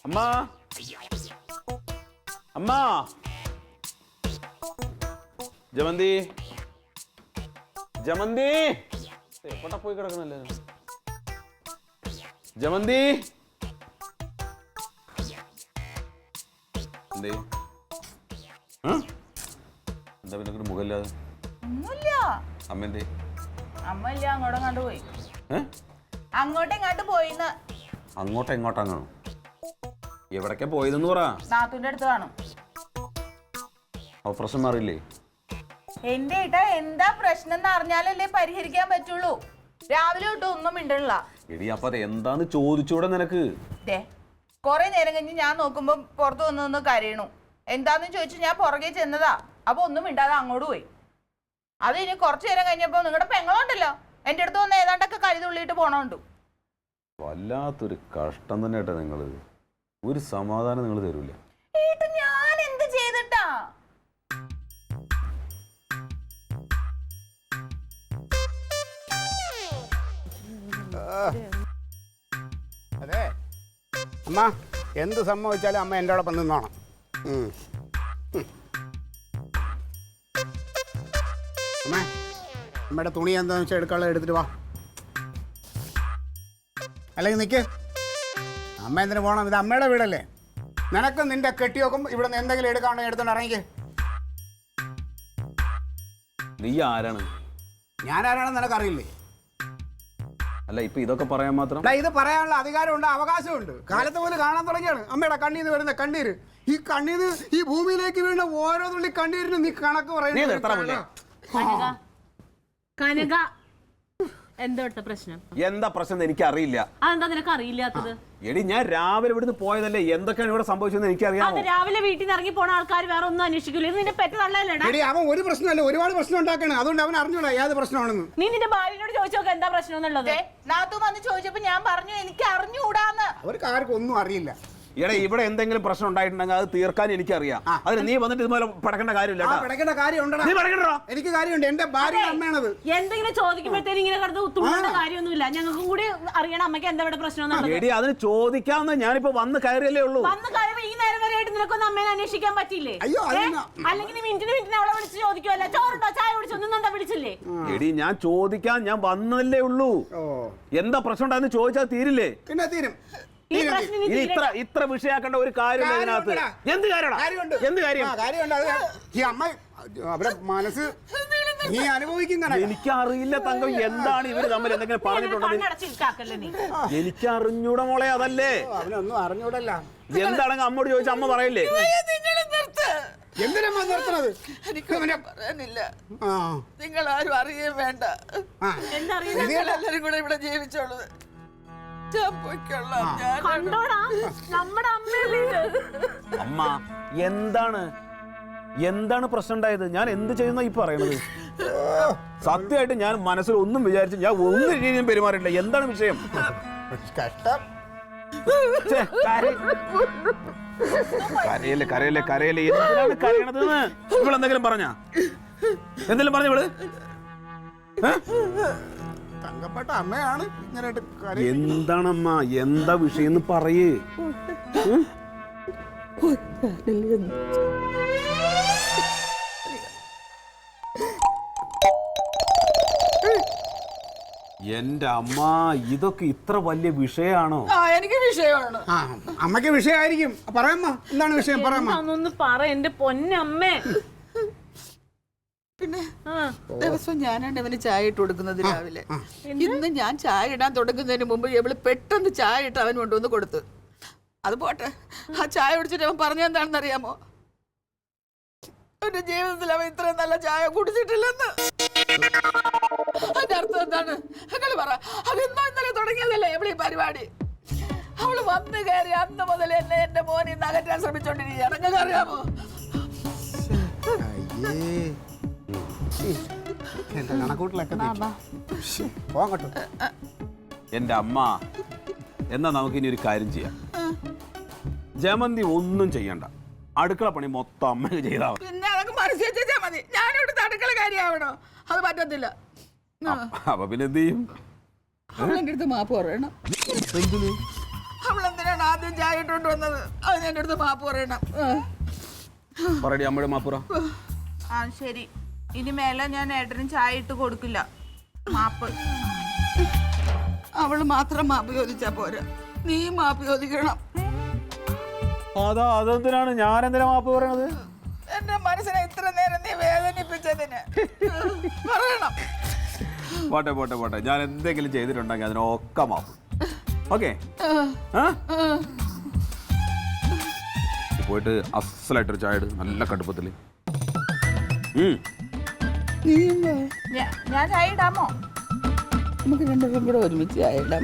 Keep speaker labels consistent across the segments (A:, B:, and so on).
A: അമ്മ അമ്മ ജമന്തി ജമന്തി എപ്പോട്ടാ പോയി കിടക്കുന്നല്ലേ ജമന്തി എന്തേ എന്താ പിന്നെ മുഖമില്ലാതെ അമ്മ എന്തേ
B: അമ്മ ഇല്ല അങ്ങോട്ടും കണ്ടുപോയി അങ്ങോട്ടെങ്ങാട്ട് പോയിന്ന്
A: അങ്ങോട്ടെങ്ങോട്ടാണോ എവിടേക്കാ പോയതെന്ന് പറ
B: നാത്തൂന്റെ അടുത്ത് കാണും
A: പ്രശ്നം മാറിയില്ലേ
B: എന്റെ ഏട്ടാ എന്താ പ്രശ്നം എന്ന് അറിഞ്ഞാലല്ലേ പരിഹരിക്കാൻ പറ്റുള്ളൂ രാവിലെ തൊട്ട് ഒന്നും മിണ്ടണില്ല
A: എടി അപ്പൊ അത് എന്താന്ന് ചോദിച്ചൂടെ നിനക്ക്
B: കൊറേ നേരം കഴിഞ്ഞ് ഞാൻ നോക്കുമ്പോ പുറത്തു വന്നു കരയണു എന്താന്ന് ചോദിച്ചു ഞാൻ പുറകെ ചെന്നതാ അപ്പൊ ഒന്നും മിണ്ടാതെ അങ്ങോട്ട് പോയി അത് ഇനി കുറച്ചു നേരം കഴിഞ്ഞപ്പോ നിങ്ങളുടെ പെങ്ങളുണ്ടല്ലോ എന്റെ അടുത്ത് വന്ന് ഏതാണ്ടൊക്കെ കരുതുള്ളിയിട്ട് പോണോണ്ടു
A: വല്ലാത്തൊരു കഷ്ടം തന്നെ ഏട്ടാ നിങ്ങള് ഒരു സമാധാനം നിങ്ങൾ തരൂല
B: ഞാൻ എന്ത് ചെയ്തിട്ടാ
C: അതെ അമ്മ എന്ത് സംഭവിച്ചാലും അമ്മ എൻ്റെ അവിടെ നിന്നോണം അമ്മേ അമ്മയുടെ തുണി എന്താണെന്ന് വെച്ചാൽ എടുക്കാനുള്ള എടുത്തിട്ട് വാ അല്ലെങ്കിൽ നിൽക്ക് അമ്മ എന്തിനു പോകണം ഇത് അമ്മയുടെ വീടല്ലേ നിനക്ക് നിന്റെ കെട്ടിയൊക്കും ഇവിടെ നിന്ന് എന്തെങ്കിലും എടുക്കാണ്ടോ എടുത്തോണ്ട് ഇറങ്ങിക്ക്
A: നീ ആരാണ്
C: ഞാനാരാണെന്ന് നിനക്കറിയില്ലേ
A: അല്ല ഇപ്പൊ ഇതൊക്കെ പറയാൻ മാത്രം
C: ഇത് പറയാനുള്ള അധികാരമുണ്ട് അവകാശമുണ്ട് കാലത്ത് പോലും കാണാൻ തുടങ്ങിയാണ് അമ്മയുടെ കണ്ണീന്ന് വരുന്ന കണ്ണീര് ഈ കണ്ണീര് ഈ ഭൂമിയിലേക്ക് വീണ ഓരോ തുള്ളി കണ്ണീരിന് നീ കണക്ക് പറയുന്നത്
D: എന്താ പ്രശ്നം
A: എന്താ പ്രശ്നം എനിക്ക് അറിയില്ല
D: അതെന്താ നിനക്ക് അറിയില്ലാത്തത്
A: എടി ഞാൻ രാവിലെ ഇവിടുന്ന് പോയതല്ലേ എന്തൊക്കെയാണ് ഇവിടെ സംഭവിച്ചതെന്ന് എനിക്കറിയാം
D: രാവിലെ വീട്ടിൽ നിന്ന് ഇറങ്ങി പോണ ആൾക്കാർ വേറെ ഒന്നും അന്വേഷിക്കില്ല ഇത് നിന്റെ പെറ്റ് നല്ലതല്ലേടാ
C: അവൻ ഒരു പ്രശ്നമല്ല ഒരുപാട് പ്രശ്നം ഉണ്ടാക്കണം അതുകൊണ്ട് അവൻ അറിഞ്ഞൂടാ ഏത് പ്രശ്നമാണെന്ന്
D: നീ നിന്റെ ഭാര്യനോട് ചോദിച്ചു നോക്ക എന്താ പ്രശ്നം എന്നുള്ളത്
B: നാത്തു വന്ന് ചോദിച്ചപ്പോ ഞാൻ പറഞ്ഞു എനിക്ക് അറിഞ്ഞുകൂടാന്ന്
C: അവർക്ക് ആർക്കും ഒന്നും അറിയില്ല
A: എടാ ഇവിടെ എന്തെങ്കിലും പ്രശ്നം ഉണ്ടായിട്ടുണ്ടെങ്കിൽ അത് തീർക്കാൻ എനിക്കറിയാം അതിന് നീ വന്നിട്ട് ഇതുപോലെ പടക്കേണ്ട കാര്യമില്ല
C: എനിക്ക് കാര്യമുണ്ട് എന്റെ ഭാര്യ അമ്മയാണത്
D: എന്തെങ്കിലും ചോദിക്കുമ്പോഴത്തേനും ഇങ്ങനെ കിടന്ന് തുള്ളേണ്ട കാര്യമൊന്നുമില്ല ഞങ്ങൾക്കും കൂടി അറിയണം അമ്മയ്ക്ക് എന്താ ഇവിടെ പ്രശ്നം
A: എടി അതിന് ചോദിക്കാന്ന് ഞാനിപ്പോ വന്ന് കയറിയല്ലേ ഉള്ളൂ
D: വന്ന് കയറി ഈ നേരം വരെ ആയിട്ട് നിനക്കൊന്നും അമ്മേനെ അന്വേഷിക്കാൻ പറ്റില്ലേ അല്ലെങ്കിൽ മിനിറ്റിന് അവളെ വിളിച്ച് ചോദിക്കുമല്ലോ ചോറുണ്ടോ ചായ കുടിച്ചൊന്നും എന്താ വിളിച്ചില്ലേ
A: എടി ഞാൻ ചോദിക്കാൻ ഞാൻ വന്നല്ലേ ഉള്ളൂ എന്താ പ്രശ്നം ഉണ്ടായെന്ന് ചോദിച്ചാൽ തീരില്ലേ
C: പിന്നെ തീരും
A: ഇത്ര വിഷയാക്കേണ്ട ഒരു കാര്യം ഇതിനകത്ത് എന്ത്
C: മനസ്സ് നീ അനുഭവിക്കും
A: എനിക്കറിയില്ല തങ്കം എന്താണ് ഇവര് തമ്മിൽ എന്തെങ്കിലും പറഞ്ഞിട്ടുണ്ടെങ്കിൽ എനിക്ക് അറിഞ്ഞൂടെ മോളെ അതല്ലേ
C: അവനൊന്നും അറിഞ്ഞൂടല്ല
A: എന്താണെങ്കിൽ അമ്മോട് ചോദിച്ചാൽ അമ്മ പറയില്ലേ
C: എന്തിനാ നിർത്തണത്
B: പറയാനില്ല നിങ്ങൾ ആരും അറിയേ വേണ്ട എല്ലാരും കൂടെ ഇവിടെ ജീവിച്ചോളൂ
A: അമ്മ എന്താണ് പ്രശ്നം ഉണ്ടായത് ഞാൻ എന്ത് ചെയ്യുന്ന ഈ പറയണത് സത്യമായിട്ട് ഞാൻ മനസ്സിൽ ഒന്നും വിചാരിച്ചു ഞാൻ ഒന്നും രീതിയും പെരുമാറിയില്ല എന്താണ് വിഷയം
C: കഷ്ടം
A: കരയല്ലേ എന്തിനാണ് കരയണതെന്ന് ഇവളെന്തെങ്കിലും പറഞ്ഞാ എന്തെങ്കിലും പറഞ്ഞു ഇവള്
C: തങ്കപ്പെട്ട അമ്മയാണ്
A: എന്താണമ്മ എന്താ വിഷയം എന്ന് പറയേ എന്റെ അമ്മ ഇതൊക്കെ ഇത്ര വലിയ വിഷയാണോ
B: എനിക്ക് വിഷയമാണ്
C: അമ്മക്ക് വിഷയമായിരിക്കും പറയാമ്മ എന്താണ് വിഷയം
D: പറയാമ്മ പറ എന്റെ പൊന്നമ്മേ
B: പിന്നെ ദിവസവും ഞാനാണ് അവന് ചായ ഇട്ട് കൊടുക്കുന്നത് രാവിലെ ഇന്ന് ഞാൻ ചായ ഇടാൻ തുടങ്ങുന്നതിന് മുമ്പ് ഇവള് പെട്ടെന്ന് ചായ ഇട്ട് അവൻ കൊണ്ടുവന്ന് കൊടുത്തു അത് പോട്ടെ ആ ചായ കുടിച്ചിട്ട് അവൻ പറഞ്ഞെന്താണെന്ന് അറിയാമോ അവന്റെ ജീവിതത്തിൽ അവൻ ഇത്രയും നല്ല ചായ കുടിച്ചിട്ടില്ലെന്ന് അതിന്റെ അർത്ഥം എന്താണ് നിങ്ങൾ പറ അതെന്നോ ഇന്നലെ തുടങ്ങിയതല്ലേ എവിടെ ഈ പരിപാടി അവള് വന്നു കയറി അന്ന് മുതൽ എന്നെ എന്റെ മോനെ ഇന്ന് അകറ്റാൻ ശ്രമിച്ചോണ്ടിരിക്കുകയാണ് നിങ്ങൾക്ക് അറിയാമോ
A: എന്റെ അമ്മ എന്നാ നമുക്ക് ഇനി ഒരു കാര്യം ചെയ്യാം ജമന്തി ഒന്നും ചെയ്യണ്ട അടുക്കള പണി മൊത്തം അമ്മ ചെയ്താൽ
B: പിന്നെ അതൊക്കെ മനസ്സിൽ വെച്ചാൽ മതി ഞാനിവിടുത്തെ അടുക്കള കാര്യമാവണോ അത് പറ്റത്തില്ല
A: അപ്പൊ പിന്നെ എന്ത് ചെയ്യും
B: അവളെന്റെ അടുത്ത് മാപ്പ് പറയണം അവളെന്തിനാണ് ഞാനാണ് ആദ്യം ചായ ഇട്ടോണ്ട് വന്നത്. അതിന് എൻ്റെ അടുത്ത് മാപ്പ് പറയണം.
A: പറയടി അമ്മയുടെ മാപ്പുറ.
E: ആ ശരി, ഇനി മേലെ ഞാൻ ഏട്ടന് ചായ ഇട്ട് കൊടുക്കില്ല. മാപ്പ്.
B: അവള് മാത്രം മാപ്പ് ചോദിച്ചാ പോരാ, നീ മാപ്പ് ചോദിക്കണം.
A: അതെന്തിനാണ് ഞാൻ എന്തിനാ മാപ്പ് പറയണത്?
B: എന്റെ മനസ്സിനെ ഇത്ര നേരം നീ വേദനിപ്പിച്ചതിന് പറയണം.
A: പോട്ടെ പോട്ടെ പോട്ടെ, ഞാൻ എന്തെങ്കിലും ചെയ്തിട്ടുണ്ടെങ്കിൽ അതിനൊക്കെ മാപ്പ്. ഓക്കെ, പോയിട്ട് അസലായിട്ടൊരു ചായ ഇട്, നല്ല കടുപ്പത്തില്.
E: ഞാൻ ചായ ഇടാമോ?
B: നമുക്ക് രണ്ടുപേരും കൂടെ ഒരുമിച്ച് ചായ ഇടാം.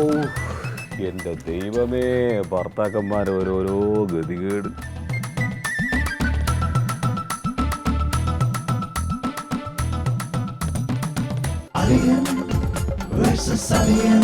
A: ഓ എന്റെ ദൈവമേ, ഭർത്താക്കന്മാർ ഓരോരോ ഗതികേട്.
F: Alien versus Alien.